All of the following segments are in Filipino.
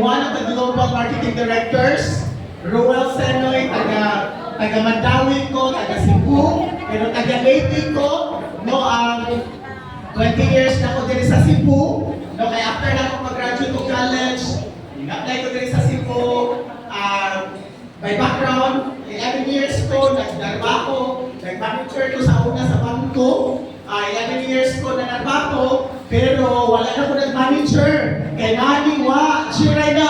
one of the global marketing directors. Roel Senoy, taga Mandawi ko, taga Cebu, pero taga Leyte ko, no, 20 years na ako din sa Cebu, no, kaya after na ako mag-graduate ko college, nag-apply ko din sa Cebu, by background, 11 years ko, nag-trabaho, nag-manager ko sa una sa bangko, 11 years ko na nagbago, pero wala na ko nag-manager, kaya naniwa, siray na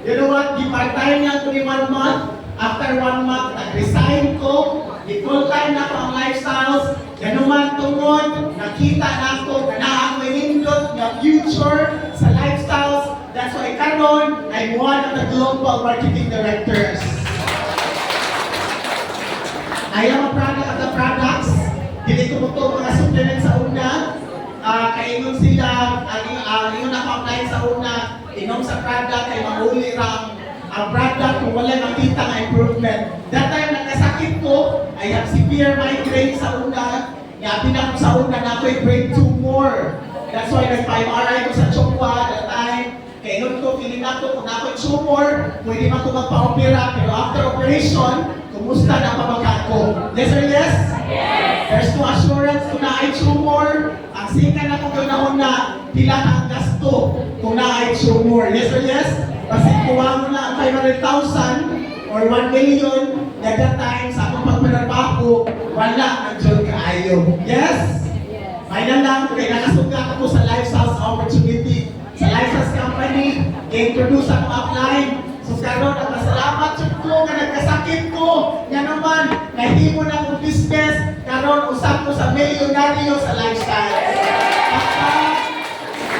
You know what? Di-part-time niya ko ni 1 month. After 1 month, nag-resign ko. Di-full-time na ko ang lifestyles. Yan naman tungod, nakita na ko na ako inindot na future sa lifestyles. That's why karon, I'm one of the global marketing directors. I am a product of the products. Dili ko mo ito mga supplements sa una. Kaingon sila, ingon ako apply sa una. Inom sa product ay mahuli lang ang product kung wala makita ng improvement. That time nagkasakit ko, I have severe migraine sa una. Yabi na ko sa una na ako'y brain tumor. That's why nag-5RI ko sa Chokwa that time. Kaya nun ko, feeling ako kung ako'y tumor, pwede man ko magpa-opera. Pero after operation, kumusta na pamaka ko? Yes or yes? Yes! There's no assurance kung na ay tumor. Ang sikan ako ganoon na pila ka ang gasto kung na ay tumor. Yes or yes? Kasi kuha mo na ang 500,000 or 1 million na that time sa akong pagpanabaho, wala ang dyan kaayo. Yes? May na lang, kaya nakasugat ako sa Lifestyles opportunity. Sa Lifestyles company, i-introduce ako upline. So karon ang masalamat ko nga nagkasakit ko. Nga naman, nahimo na akong business. Karon usap ko sa milyonaryo sa lifestyle.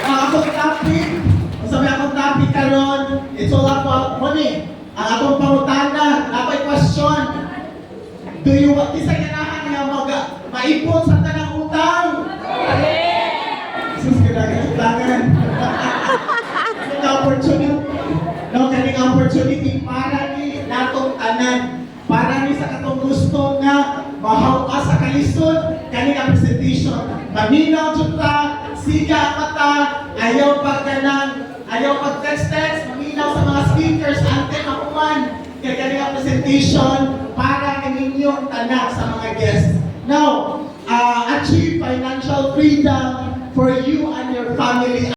Ang akong topic, sabi akong topic karon, it's all about money. Ang akong pangutana, ako'y question. Do you want isa ganahan nga maipon sa tanang utang? Sus, kinagangan. Ang opportunity. No, kaning opportunity para ni natong tanan, para ni sa katong gusto nga mahawa sa kalisod kaning presentation. Maminaw jud ta, siga mata, ayaw pagkanang, ayaw pag-text, maminaw sa mga speakers, ante makuman kay kaning presentation para kaninyong tanan sa mga guests. Now, achieve financial freedom for you and your family.